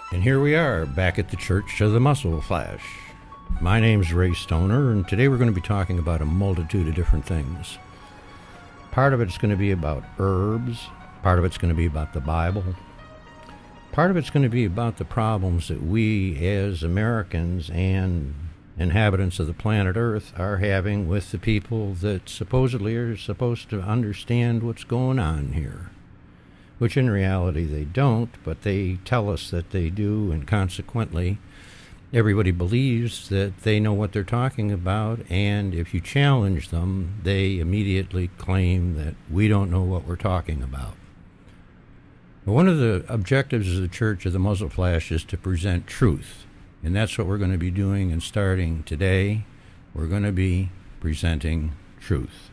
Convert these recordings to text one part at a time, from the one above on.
And here we are, back at the Church of the Muscle Flash. My name's Ray Stoner, and today we're going to be talking about a multitude of different things. Part of it's going to be about herbs, part of it's going to be about the Bible, part of it's going to be about the problems that we as Americans and inhabitants of the planet Earth are having with the people that supposedly are supposed to understand what's going on here. Which in reality they don't, but they tell us that they do, and consequently everybody believes that they know what they're talking about, and if you challenge them, they immediately claim that we don't know what we're talking about. But one of the objectives of the Church of the Muzzle Flash is to present truth, and that's what we're going to be doing, and starting today, we're going to be presenting truth.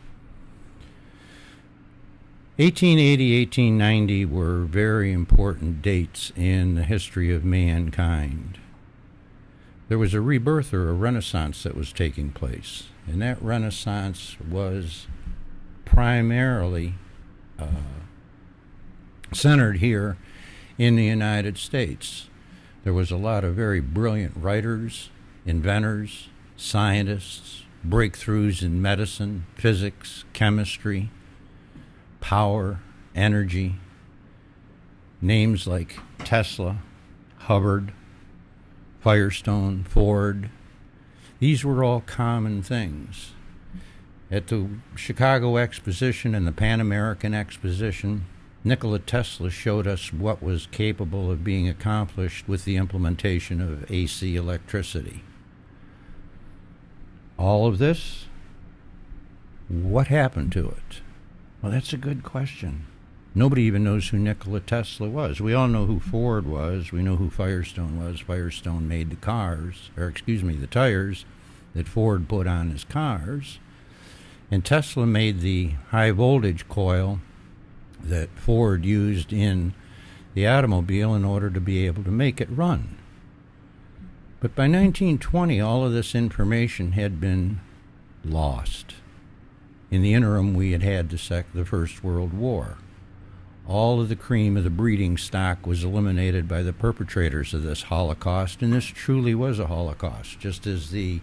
1880, 1890 were very important dates in the history of mankind. There was a rebirth or a renaissance that was taking place, and that renaissance was primarily centered here in the United States. There was a lot of very brilliant writers, inventors, scientists, breakthroughs in medicine, physics, chemistry, power, energy, names like Tesla, Hubbard, Firestone, Ford. These were all common things. At the Chicago Exposition and the Pan American Exposition, Nikola Tesla showed us what was capable of being accomplished with the implementation of AC electricity. All of this, what happened to it? Well, that's a good question. Nobody even knows who Nikola Tesla was. We all know who Ford was. We know who Firestone was. Firestone made the the tires that Ford put on his cars. And Tesla made the high voltage coil that Ford used in the automobile in order to be able to make it run. But by 1920, all of this information had been lost. In the interim, we had had the First World War. All of the cream of the breeding stock was eliminated by the perpetrators of this Holocaust, and this truly was a Holocaust, just as the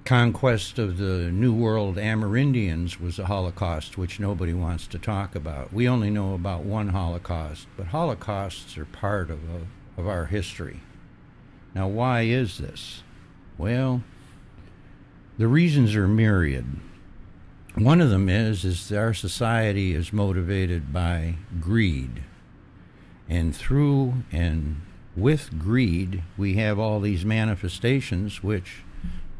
conquest of the New World Amerindians was a Holocaust, which nobody wants to talk about. We only know about one Holocaust, but Holocausts are part of our history. Now, why is this? Well, the reasons are myriad. One of them is our society is motivated by greed. And through and with greed, we have all these manifestations which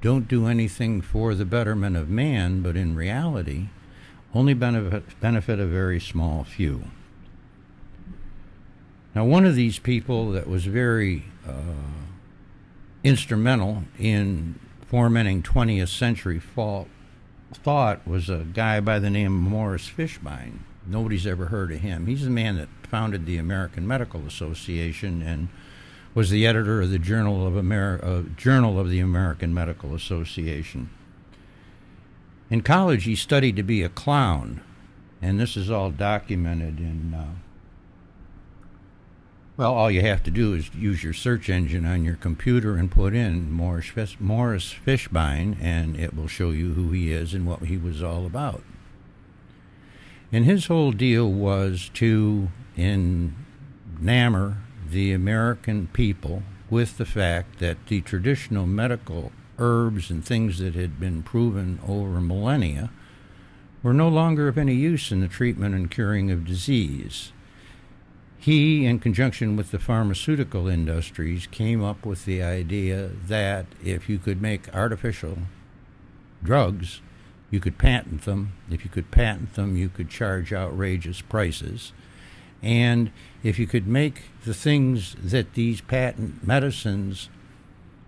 don't do anything for the betterment of man, but in reality, only benefit a very small few. Now, one of these people that was very instrumental in fomenting 20th century thought was a guy by the name of Morris Fishbein. Nobody's ever heard of him. He's the man that founded the American Medical Association and was the editor of the Journal of the American Medical Association. In college, he studied to be a clown, and this is all documented in all you have to do is use your search engine on your computer and put in Morris Fishbein, and it will show you who he is and what he was all about. And his whole deal was to enamor the American people with the fact that the traditional medical herbs and things that had been proven over millennia were no longer of any use in the treatment and curing of disease. He, in conjunction with the pharmaceutical industries, came up with the idea that if you could make artificial drugs, you could patent them. If you could patent them, you could charge outrageous prices. And if you could make the things that these patent medicines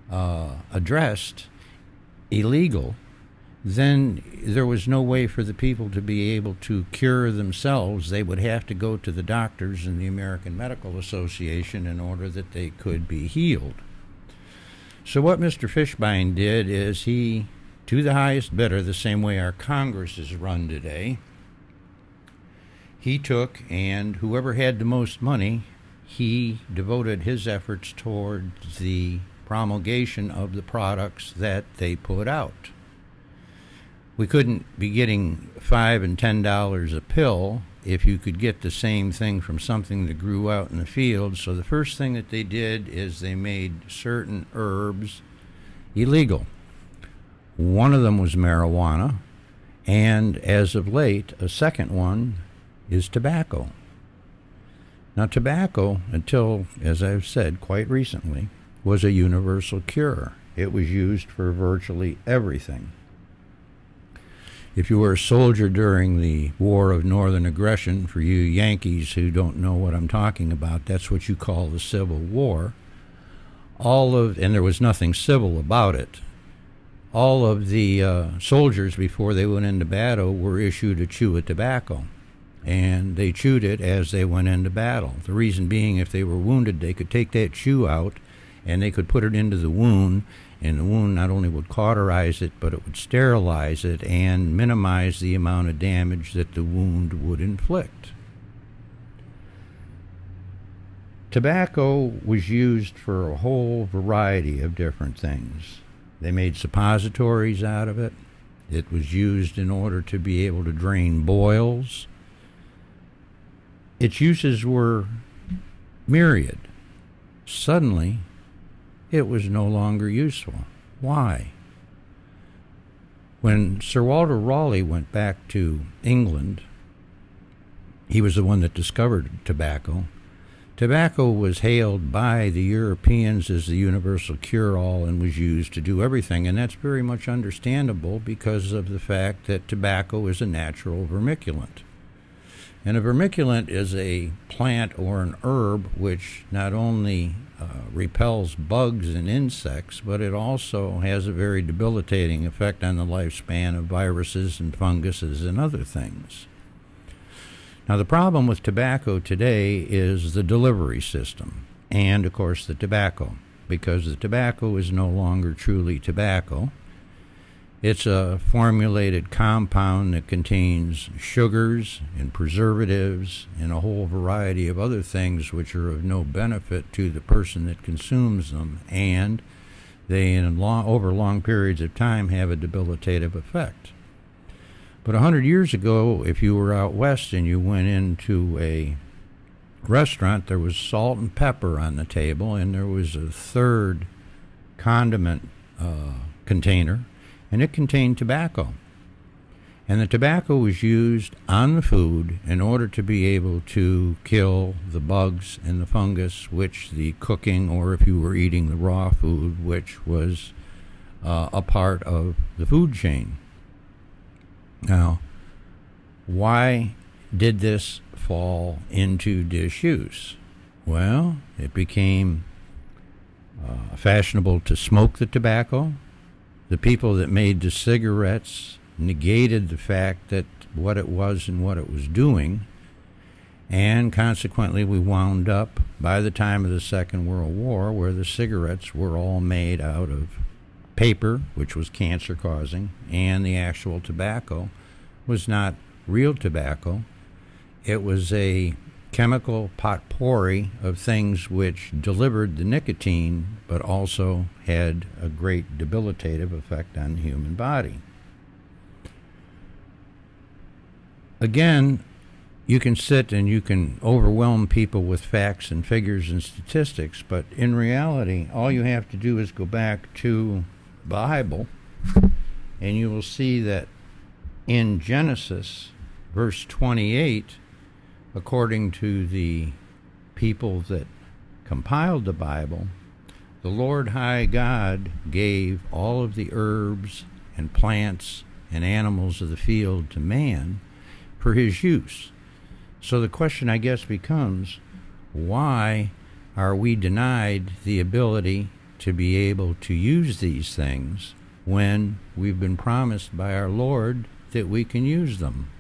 addressed illegal, then there was no way for the people to be able to cure themselves. They would have to go to the doctors and the American Medical Association in order that they could be healed. So what Mr. Fishbein did is he, to the highest bidder, the same way our Congress is run today, he took and whoever had the most money, he devoted his efforts towards the promulgation of the products that they put out. We couldn't be getting $5 and $10 a pill if you could get the same thing from something that grew out in the field. So the first thing that they did is they made certain herbs illegal. One of them was marijuana, and as of late, a second one is tobacco. Now, tobacco, until, as I've said, quite recently, was a universal cure. It was used for virtually everything. If you were a soldier during the War of Northern Aggression, for you Yankees who don't know what I'm talking about, that's what you call the Civil War. And there was nothing civil about it. All of the soldiers, before they went into battle, were issued a chew of tobacco. And they chewed it as they went into battle. The reason being, if they were wounded, they could take that chew out and they could put it into the wound, and the wound not only would cauterize it, but it would sterilize it and minimize the amount of damage that the wound would inflict. Tobacco was used for a whole variety of different things. They made suppositories out of it. It was used in order to be able to drain boils. Its uses were myriad. Suddenly, it was no longer useful. Why? When Sir Walter Raleigh went back to England, he was the one that discovered tobacco. Tobacco was hailed by the Europeans as the universal cure-all and was used to do everything, and that's very much understandable because of the fact that tobacco is a natural vermiculant. And a vermiculant is a plant or an herb which not only repels bugs and insects, but it also has a very debilitating effect on the lifespan of viruses and funguses and other things. Now, the problem with tobacco today is the delivery system and, of course, the tobacco, because the tobacco is no longer truly tobacco. It's a formulated compound that contains sugars and preservatives and a whole variety of other things which are of no benefit to the person that consumes them, and they, over long periods of time, have a debilitative effect. But 100 years ago, if you were out west and you went into a restaurant, there was salt and pepper on the table, and there was a third condiment container, and it contained tobacco. And the tobacco was used on the food in order to be able to kill the bugs and the fungus, which the cooking, or if you were eating the raw food, which was a part of the food chain. Now, why did this fall into disuse? Well, it became fashionable to smoke the tobacco. The people that made the cigarettes negated the fact that what it was and what it was doing, and consequently we wound up, by the time of the Second World War, where the cigarettes were all made out of paper, which was cancer-causing, and the actual tobacco was not real tobacco. It was a chemical potpourri of things which delivered the nicotine, but also had a great debilitative effect on the human body. Again, you can sit and you can overwhelm people with facts and figures and statistics, but in reality, all you have to do is go back to the Bible, and you will see that in Genesis, verse 28, according to the people that compiled the Bible, the Lord High God gave all of the herbs and plants and animals of the field to man for his use. So the question, I guess, becomes, why are we denied the ability to be able to use these things when we've been promised by our Lord that we can use them?